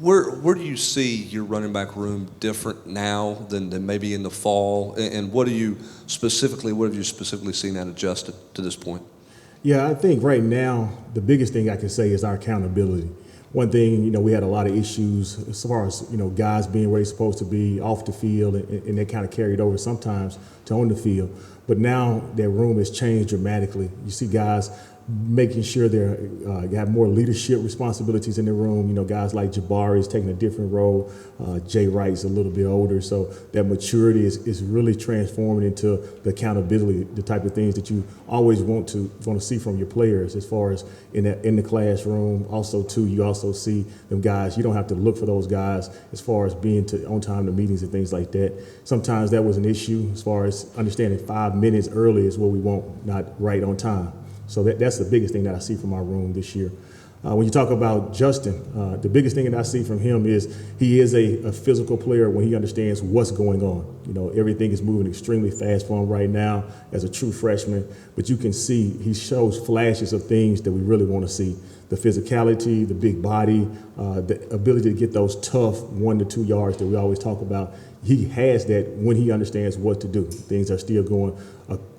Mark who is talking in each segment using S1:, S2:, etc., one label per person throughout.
S1: Where do you see your running back room different now than maybe in the fall? And what have you specifically seen that adjusted to this point?
S2: Yeah, I think right now the biggest thing I can say is our accountability. One thing, we had a lot of issues as far as, guys being where they're supposed to be off the field, and they kind of carried over sometimes to on the field. But now that room has changed dramatically. You see guys making sure they have more leadership responsibilities in the room. Guys like Jabari is taking a different role. Jay Wright's a little bit older, so that maturity is really transforming into the accountability, the type of things that you always want to see from your players as far as in the classroom. Also, too, you also see them guys. You don't have to look for those guys as far as being on time to meetings and things like that. Sometimes that was an issue as far as understanding 5 minutes early is what we want, not right on time. So that's the biggest thing that I see from our room this year. When you talk about Justin, the biggest thing that I see from him is he is a physical player when he understands what's going on. Everything is moving extremely fast for him right now as a true freshman, but you can see he shows flashes of things that we really want to see. The physicality, the big body, the ability to get those tough 1 to 2 yards that we always talk about. He has that when he understands what to do. Things are still going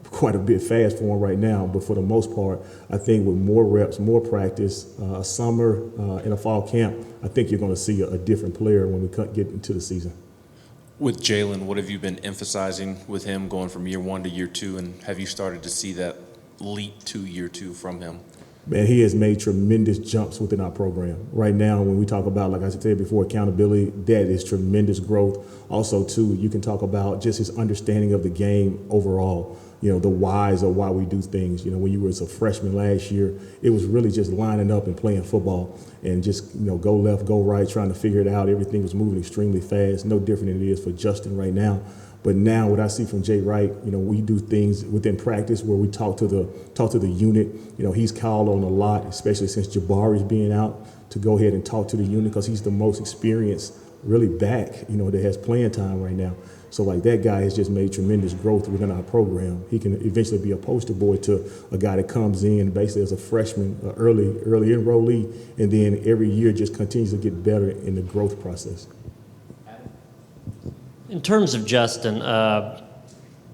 S2: quite a bit fast for him right now, but for the most part, I think with more reps, more practice, a summer and a fall camp, I think you're going to see a different player when we get into the season.
S3: With Jalen, what have you been emphasizing with him going from year 1 to year 2, and have you started to see that leap to year 2 from him?
S2: Man, he has made tremendous jumps within our program. Right now, when we talk about, like I said before, accountability, that is tremendous growth. Also, too, you can talk about just his understanding of the game overall. The whys of why we do things. When you were a freshman last year, it was really just lining up and playing football and just, go left, go right, trying to figure it out. Everything was moving extremely fast, no different than it is for Justin right now. But now what I see from Jay Wright, we do things within practice where we talk to the unit. He's called on a lot, especially since Jabari's being out, to go ahead and talk to the unit because he's the most experienced really back, that has playing time right now. So like that guy has just made tremendous growth within our program. He can eventually be a poster boy to a guy that comes in basically as a freshman, early enrollee, and then every year just continues to get better in the growth process.
S4: In terms of Justin,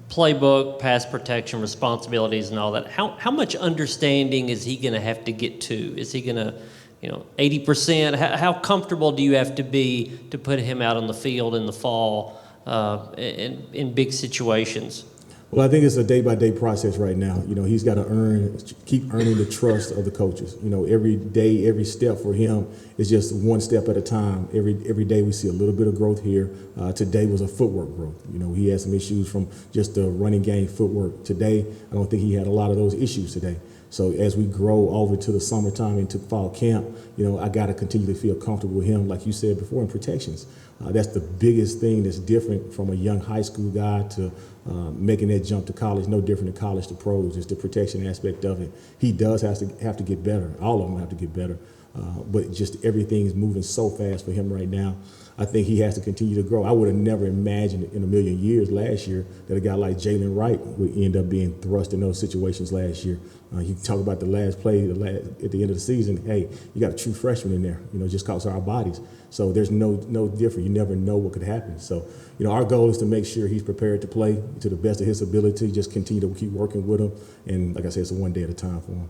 S4: playbook, pass protection, responsibilities, and all that, how much understanding is he going to have to get to? Is he going to, 80%? How comfortable do you have to be to put him out on the field in the fall in big situations?
S2: Well, I think it's a day-by-day process right now. He's got to keep earning the trust of the coaches. Every day, every step for him is just one step at a time. Every day we see a little bit of growth here. Today was a footwork growth. He had some issues from just the running game footwork. Today, I don't think he had a lot of those issues today. So as we grow over to the summertime into fall camp, I got to continue to feel comfortable with him, like you said before, in protections. That's the biggest thing that's different from a young high school guy to making that jump to college. No different than college to pros. It's the protection aspect of it. He does have to get better. All of them have to get better. But just everything's moving so fast for him right now. I think he has to continue to grow. I would have never imagined in a million years last year that a guy like Jalen Wright would end up being thrust in those situations last year. You talk about the last play at the end of the season. Hey, you got a true freshman in there, just because of our bodies. So there's no different. You never know what could happen. So, our goal is to make sure he's prepared to play to the best of his ability, just continue to keep working with him. And like I said, it's a one day at a time for him.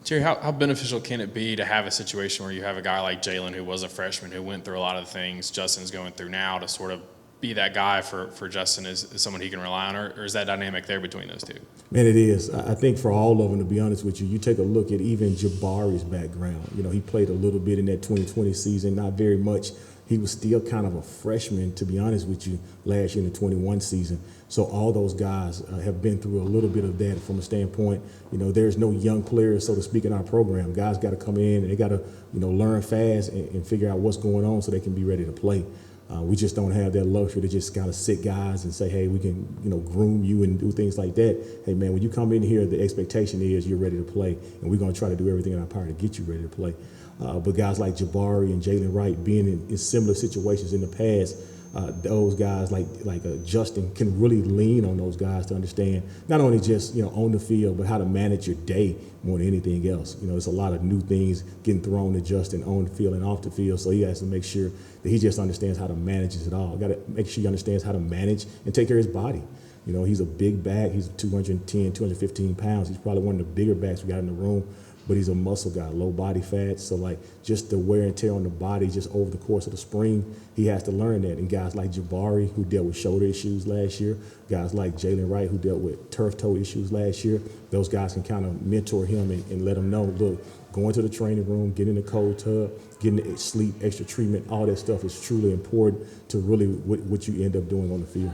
S5: Terry, how beneficial can it be to have a situation where you have a guy like Jalen, who was a freshman, who went through a lot of the things Justin's going through now, to sort of be that guy for Justin as someone he can rely on, or is that dynamic there between those two?
S2: Man, it is. I think for all of them, to be honest with you, you take a look at even Jabari's background. He played a little bit in that 2020 season, not very much. He was still kind of a freshman, to be honest with you, last year in the 21 season. So all those guys have been through a little bit of that from a standpoint. There's no young players, so to speak, in our program. Guys got to come in and they got to, learn fast and figure out what's going on so they can be ready to play. We just don't have that luxury to just kind of sit guys and say, hey, we can, groom you and do things like that. Hey, man, when you come in here, the expectation is you're ready to play, and we're going to try to do everything in our power to get you ready to play. But guys like Jabari and Jalen Wright being in similar situations in the past, those guys like Justin can really lean on those guys to understand not only just on the field, but how to manage your day more than anything else. There's a lot of new things getting thrown to Justin on the field and off the field, so he has to make sure that he just understands how to manage it all. Got to make sure he understands how to manage and take care of his body. He's a big back. He's 210, 215 pounds. He's probably one of the bigger backs we got in the room, but he's a muscle guy, low body fat. So, just the wear and tear on the body just over the course of the spring, he has to learn that. And guys like Jabari, who dealt with shoulder issues last year, guys like Jalen Wright, who dealt with turf toe issues last year, those guys can kind of mentor him and let him know, look, going to the training room, getting in the cold tub, getting sleep, extra treatment, all that stuff is truly important to really what you end up doing on the field.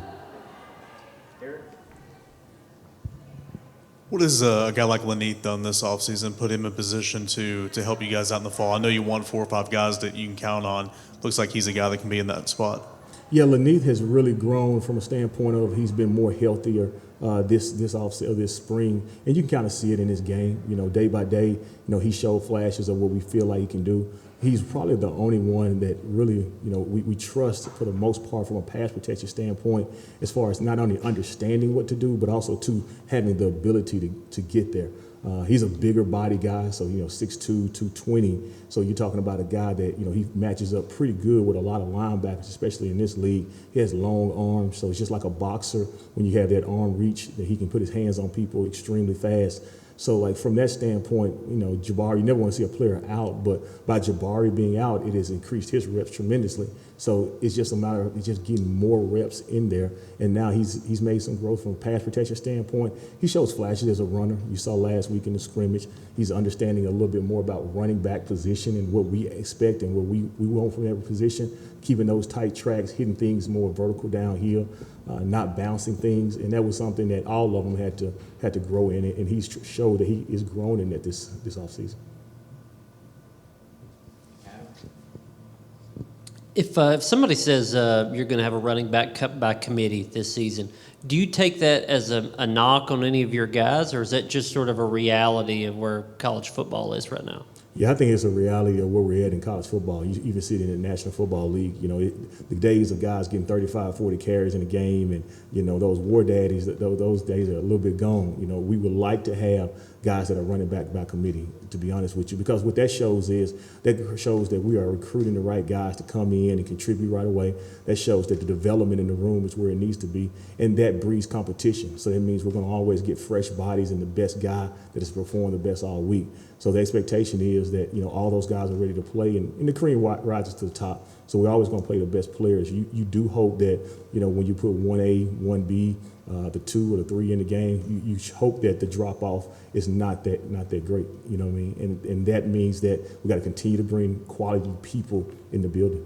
S6: What has a guy like Laneith done this offseason, put him in position to help you guys out in the fall? I know you want 4 or 5 guys that you can count on. Looks like he's a guy that can be in that spot.
S2: Yeah, Laneith has really grown from a standpoint of he's been more healthier this spring, and you can kind of see it in his game. Day by day, he showed flashes of what we feel like he can do. He's probably the only one that really, we trust for the most part from a pass protection standpoint, as far as not only understanding what to do, but also to having the ability to get there. He's a bigger body guy, so 6'2", 220. So you're talking about a guy that he matches up pretty good with a lot of linebackers, especially in this league. He has long arms, so it's just like a boxer when you have that arm reach that he can put his hands on people extremely fast. So, from that standpoint, Jabari, you never want to see a player out, but by Jabari being out, it has increased his reps tremendously. So it's just a matter of just getting more reps in there. And now he's made some growth from a pass protection standpoint. He shows flashes as a runner. You saw last week in the scrimmage. He's understanding a little bit more about running back position and what we expect and what we want from every position, keeping those tight tracks, hitting things more vertical downhill, not bouncing things. And that was something that all of them had to grow in it. And he's showed that he is growing in it this offseason.
S4: If somebody says you're going to have a running back cut by committee this season, do you take that as a knock on any of your guys, or is that just sort of a reality of where college football is right now?
S2: Yeah, I think it's a reality of where we're at in college football. You even see it in the National Football League. The days of guys getting 35, 40 carries in a game and, those war daddies, those days are a little bit gone. We would like to have guys that are running back by committee, to be honest with you, because what that shows that we are recruiting the right guys to come in and contribute right away. That shows that the development in the room is where it needs to be, and that breeds competition. So that means we're going to always get fresh bodies and the best guy that has performed the best all week. So the expectation is that, all those guys are ready to play, and the cream rises to the top. So we're always going to play the best players. You do hope that, when you put 1A, 1B, the 2 or the 3 in the game, you hope that the drop-off is not that great, you know what I mean? And that means that we got to continue to bring quality people in the building.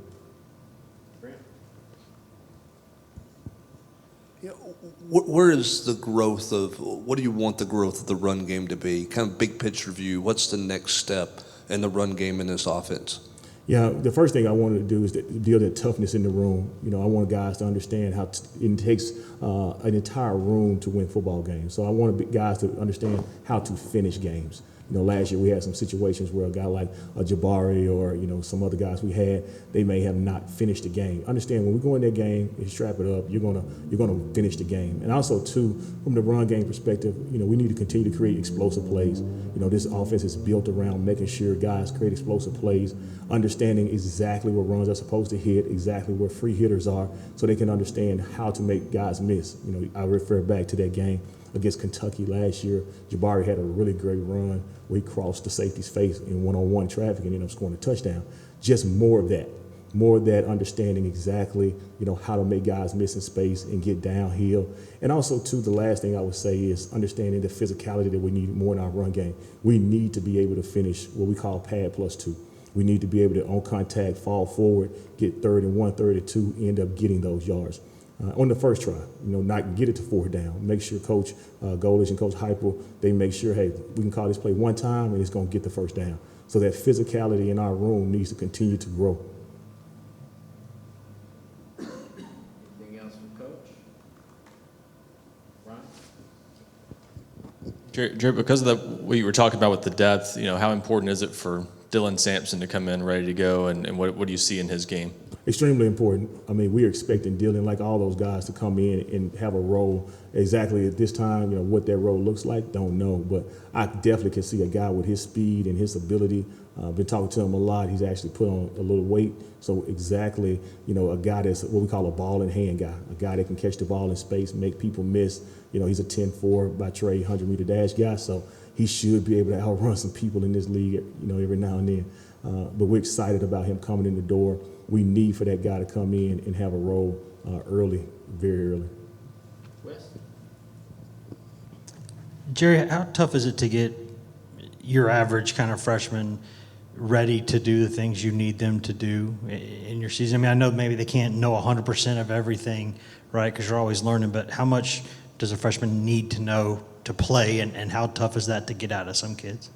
S1: Where is the growth of, what do you want the growth of the run game to be? Kind of big picture view, what's the next step in the run game in this offense?
S2: Yeah, the first thing I wanted to do is to build that toughness in the room. I want guys to understand how it takes an entire room to win football games. So I want guys to understand how to finish games. Last year we had some situations where a guy like a Jabari or, some other guys we had, they may have not finished the game. Understand when we go in that game and strap it up, you're gonna finish the game. And also too, from the run game perspective, we need to continue to create explosive plays. This offense is built around making sure guys create explosive plays, understanding exactly what runs are supposed to hit, exactly where free hitters are, so they can understand how to make guys miss. I refer back to that game against Kentucky last year. Jabari had a really great run where he crossed the safety's face in one-on-one traffic and ended up scoring a touchdown. Just more of that understanding exactly, how to make guys miss in space and get downhill. And also, too, the last thing I would say is understanding the physicality that we need more in our run game. We need to be able to finish what we call pad plus 2. We need to be able to, on contact, fall forward, get 3rd and 1, 3rd and 2, end up getting those yards. On the first try, not get it to 4th down. Make sure Coach Golish and Coach Heupel, they make sure, hey, we can call this play one time and it's going to get the first down. So that physicality in our room needs to continue to grow.
S7: Anything else from Coach? Ryan?
S3: Jared, because of what you were talking about with the depth, how important is it for Dylan Sampson to come in ready to go, and what do you see in his game?
S2: Extremely important. I mean, we're expecting Dylan, like all those guys, to come in and have a role. Exactly at this time, what that role looks like, don't know. But I definitely can see a guy with his speed and his ability. Been talking to him a lot. He's actually put on a little weight. So exactly, a guy that's what we call a ball in hand guy, a guy that can catch the ball in space, make people miss. He's a 10-4 by trade, 100-meter dash guy. So he should be able to outrun some people in this league, every now and then. But we're excited about him coming in the door. We need for that guy to come in and have a role early, very early.
S7: Wes?
S8: Jerry, how tough is it to get your average kind of freshman ready to do the things you need them to do in your season? I mean, I know maybe they can't know 100% of everything, right, because you're always learning, but how much does a freshman need to know to play, and how tough is that to get out of some kids?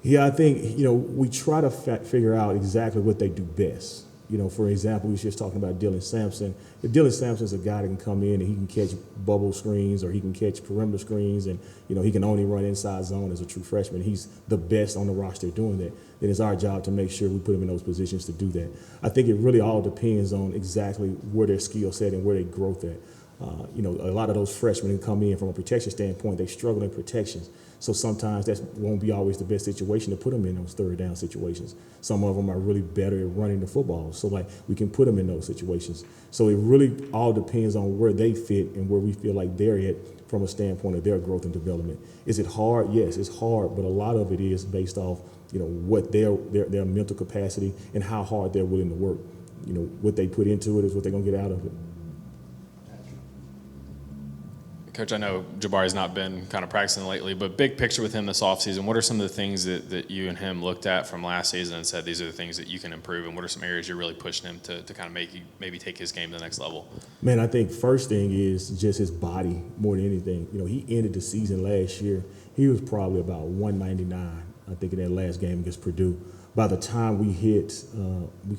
S2: Yeah, I think, we try to figure out exactly what they do best. For example, we were just talking about Dylan Sampson. If Dylan Sampson's a guy that can come in and he can catch bubble screens or he can catch perimeter screens and, he can only run inside zone as a true freshman, he's the best on the roster doing that, then it's our job to make sure we put him in those positions to do that. I think it really all depends on exactly where their skill set and where their growth at. A lot of those freshmen who come in from a protection standpoint, they struggle in protections. So sometimes that won't be always the best situation to put them in those third down situations. Some of them are really better at running the football. So we can put them in those situations. So it really all depends on where they fit and where we feel like they're at from a standpoint of their growth and development. Is it hard? Yes, it's hard, but a lot of it is based off, what their mental capacity and how hard they're willing to work. What they put into it is what they're going to get out of it.
S5: Coach, I know Jabari's not been kind of practicing lately, but big picture with him this offseason, what are some of the things that you and him looked at from last season and said these are the things that you can improve, and what are some areas you're really pushing him to kind of maybe take his game to the next level?
S2: Man, I think first thing is just his body more than anything. He ended the season last year. He was probably about 199, I think, in that last game against Purdue. By the time we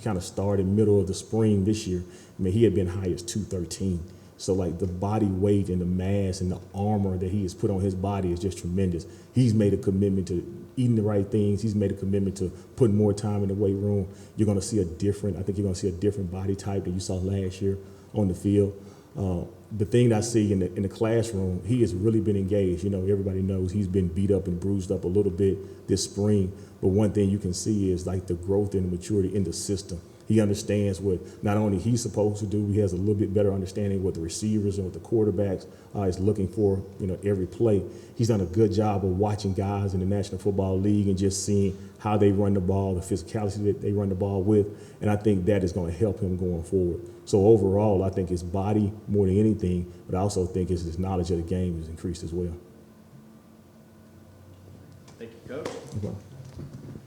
S2: kind of started middle of the spring this year, he had been high as 213. So the body weight and the mass and the armor that he has put on his body is just tremendous. He's made a commitment to eating the right things. He's made a commitment to putting more time in the weight room. You're going to see you're going to see a different body type than you saw last year on the field. The thing that I see in the classroom, he has really been engaged. Everybody knows he's been beat up and bruised up a little bit this spring. But one thing you can see is the growth and the maturity in the system. He understands what not only he's supposed to do, he has a little bit better understanding what the receivers and what the quarterbacks is looking for, every play. He's done a good job of watching guys in the National Football League and just seeing how they run the ball, the physicality that they run the ball with, and I think that is going to help him going forward. So overall, I think his body more than anything, but I also think his knowledge of the game has increased as well.
S7: Thank you, Coach.
S2: Okay.